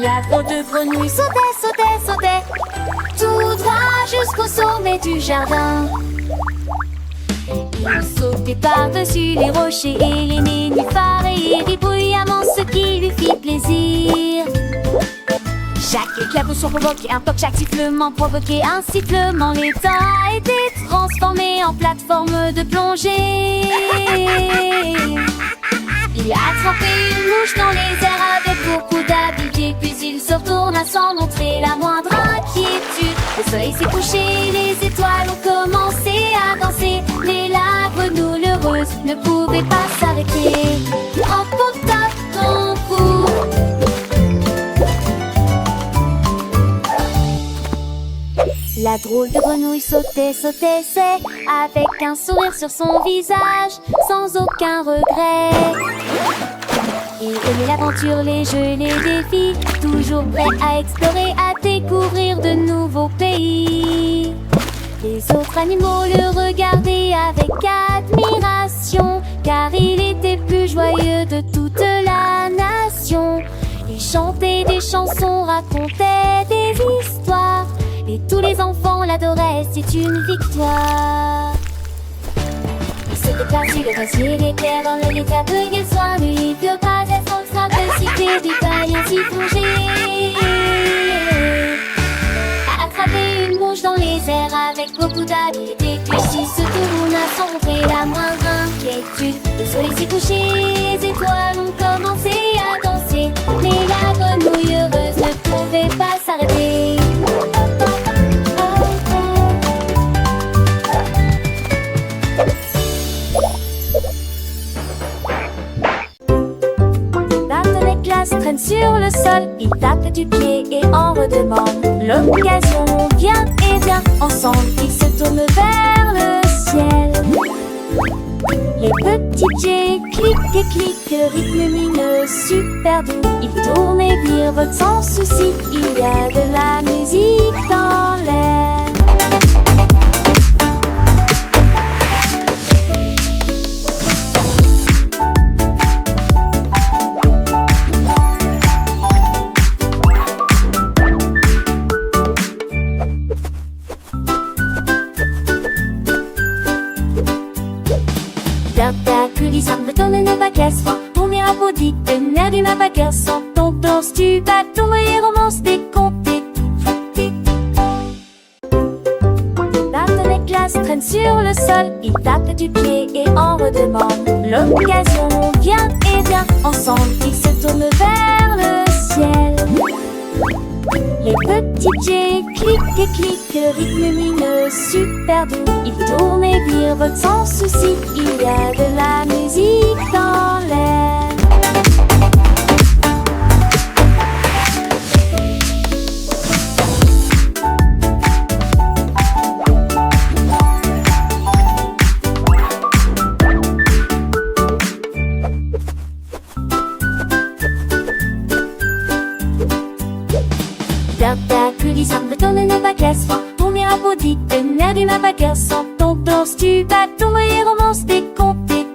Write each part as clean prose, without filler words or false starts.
La drôle de grenouille sautait, sautait, sautait, tout droit jusqu'au sommet du jardin. Il sautait par-dessus les rochers et les nénuphars et il rit bruyamment, ce qui lui fit plaisir. Chaque éclaboussure provoquait un toc, chaque sifflement provoquait un sifflement. L'étang a été transformé en plateforme de plongée. Il a attrapé une mouche dans les airs avec beaucoup d'habileté, puis il se retourna sans montrer la moindre inquiétude. Le soleil s'est couché, les étoiles ont commencé à danser, mais la grenouille heureuse ne pouvait pas s'arrêter. En tape ton cou. La drôle de grenouille sautait, sautait, c'est avec un sourire sur son visage, sans aucun regret. Il aimait l'aventure, les jeux, les défis, toujours prêt à explorer, à découvrir de nouveaux pays. Les autres animaux le regardaient avec admiration, car il était plus joyeux de toute la nation. Il chantait des chansons, racontait des histoires, et tous les enfants l'adoraient, c'est une victoire. Il se déplaçait le ciel éclair dans le lit, aveugle soin, lui ne peut pas être en train de citer des tailles ainsi plongées. A attrapé une mouche dans les airs avec beaucoup d'habileté, puis il se tourna sans montrer la moindre inquiétude. Le soleil s'est couché, les étoiles ont commencé à danser, mais la grenouille heureuse ne pouvait pas s'arrêter. Traîne sur le sol, il tape du pied et en redemande. L'occasion vient et vient, ensemble ils se tournent vers le ciel. Les petits jets cliquent et cliquent, le rythme lumineux super doux. Ils tournent et virevoltent sans souci, il y a de la musique dans l'air. Du mappaqueur sans ton danse, tu bateau et romance décomptée. Barton classe traîne sur le sol, il tape du pied et en redemande. L'occasion vient et vient, ensemble ils se tournent vers le ciel. Les petits jets cliquent et cliquent, le rythme lumineux super doux. Ils tournent et virevoltent sans souci, il y a de la musique dans l'air. Le nerf du mappaqueur sans ton danse, tu bateau et romance décomptée.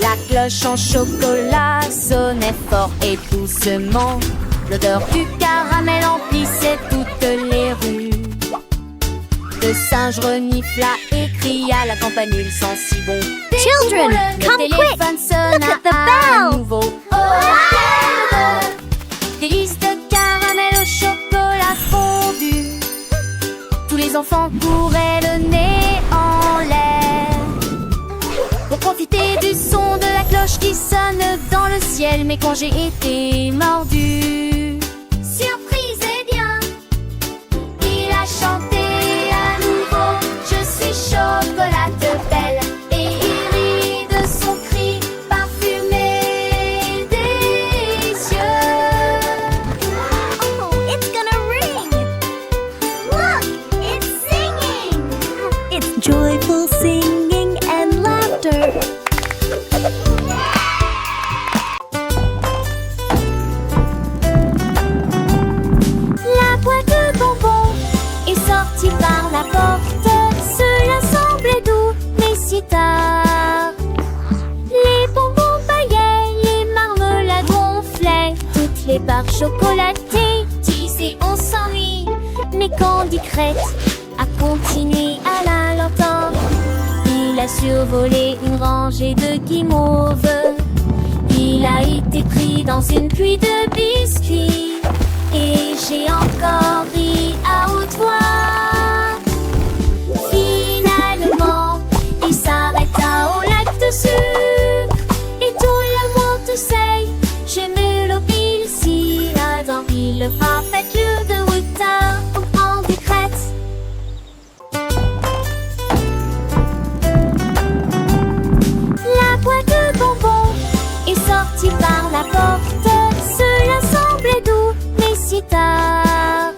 La cloche en chocolat sonnait fort et doucement. L'odeur du caramel emplissait toutes les rues. Le singe renifla et cria, la campanule sent si bon. Children, come quick! Look at the bell! Nouveau. Délices de caramel au chocolat fondu. Tous les enfants couraient le nez en l'air pour profiter du son de la cloche qui sonne dans le ciel. Mais quand j'ai été mordu, surprise et bien, il a chanté à nouveau. Je suis chocolate belle. Et il rit de son cri parfumé délicieux. Oh, it's gonna ring! Look, it's singing! It's joyful singing and laughter. La boîte de bonbons est sortie par la porte. Cela semblait doux, mais si tard. chocolaté. Tissé, on s'ennuie. Mais Candy Crête a continué à la longtemps. Il a survolé une rangée de guimauves. Il a été pris dans une pluie de biscuits. Et j'ai encore ri à haute voix. Finalement, il s'arrêta au lac de sucre. Et tout le monde sait, j'ai mélopie ici. Dans le parfait lieu de Wouter au Candy Crête. La boîte de bonbons est sortie par la porte. Cela semblait doux, mais si tard.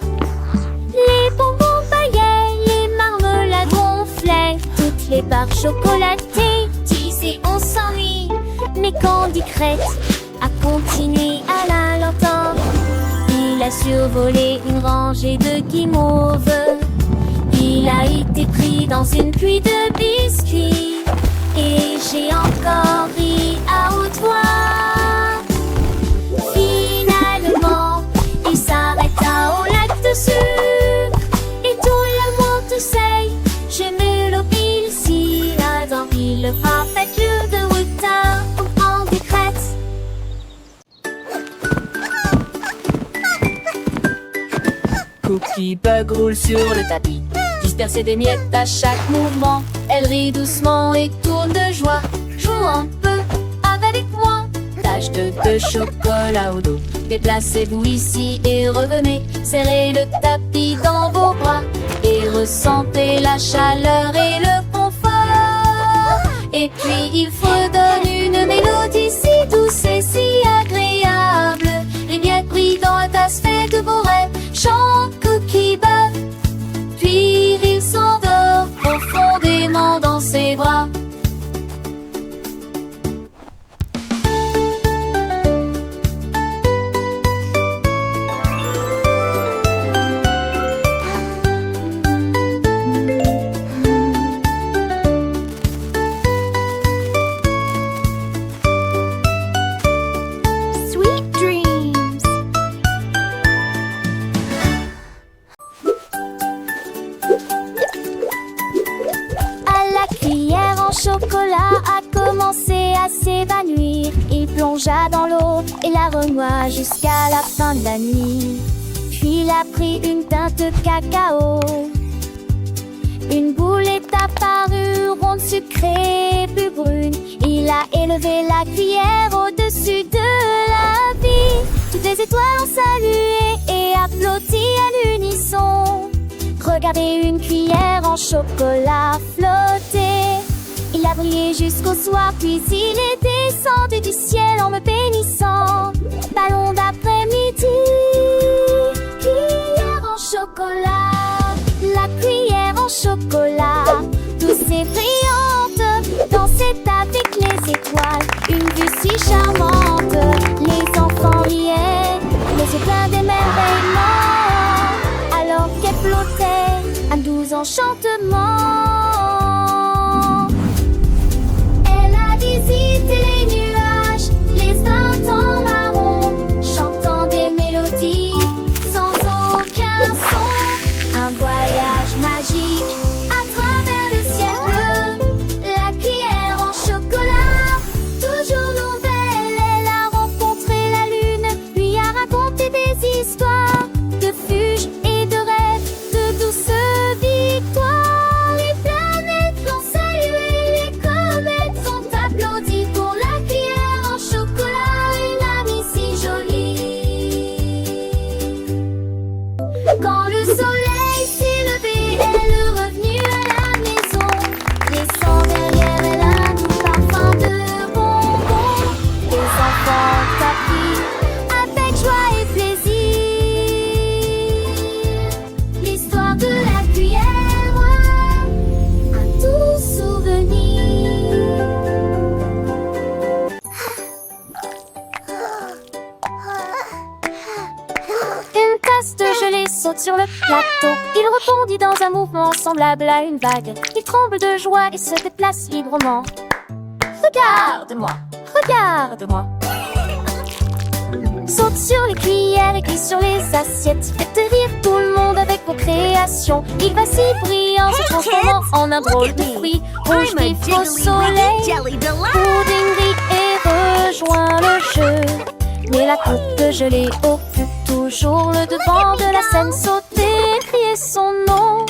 Les bonbons paillaient, les marmelades gonflaient. Toutes les barres chocolatées, tissées, on s'ennuie. Mais Candy Crête a continué à la longtemps. Il a survolé une rangée de guimauves. Il a été pris dans une pluie de biscuits. Et j'ai encore ri à haute voix. Finalement, il s'arrêta au lac de sucre. Et tout le monde sait, j'ai mélopie ici. Dans le parfait lieu de Wouter au Candy Crête. Cookie Bug roule sur le tapis, disperser des miettes à chaque mouvement. Elle rit doucement et tourne de joie. Joue un peu avec moi. Tache de chocolat au dos. Déplacez-vous ici et revenez. Serrez le tapis dans vos bras et ressentez la chaleur et le confort. Et puis il fredonne une mélodie si douce et si agréable. Les miettes brillent dans la tasse, fait de beaux rêves. Chante Cookie Bug, puis il s'endort profondément dans ses bras. Sweet dreams. À la cuillère en chocolat a commencé à s'évanouir. Il plongea dans l'eau et la renoua jusqu'à la fin de la nuit. Puis il a pris une teinte de cacao. Une boule est apparue, ronde, sucrée, plus brune. Il a élevé la cuillère au-dessus de la vie. Toutes les étoiles ont salué et applaudi à l'unisson. Regardez une cuillère en chocolat flotter. Il a brillé jusqu'au soir, puis il est descendu du ciel en me bénissant. Ballon d'après-midi, cuillère en chocolat. La cuillère en chocolat, douce et brillante, dansait avec les étoiles, une vue si charmante. Les enfants riaient, les yeux pleins d'émerveillement, alors qu'elle flottait, un doux enchantement. Elle a visité les nuages, les printemps marrons, chantant des mélodies sans aucun son. Un voyage magique à travers le ciel bleu. La cuillère en chocolat, toujours nouvelle. Elle a rencontré la lune, lui a raconté des histoires de fuges et de rêves, de douces victoires. Les planètes l'ont salué, les comètes sont applaudies pour la cuillère en chocolat, une amie si jolie. Quand le soleil s'est levé, elle est revenue à la maison, laissant derrière elle un doux parfum de bonbons. Les enfants t'appuient avec joie et plaisir. L'histoire de la cuillère, un doux souvenir. Une tasse de gelée saute sur le plateau. Il rebondit dans un mouvement semblable à une vague. Il tremble de joie et se déplace librement. Regarde-moi, regarde-moi. Saute sur les cuillères et glisse sur les assiettes. Faites rire tout le monde avec vos créations. Il va si brillant, se transformant en un drôle de fruit. Rouge I'm a vif au jiggly soleil. jelly delight. Pudding rit et rejoint le jeu. Mais la coupe de gelée occupe toujours le devant de la scène. Sauter et crier son nom.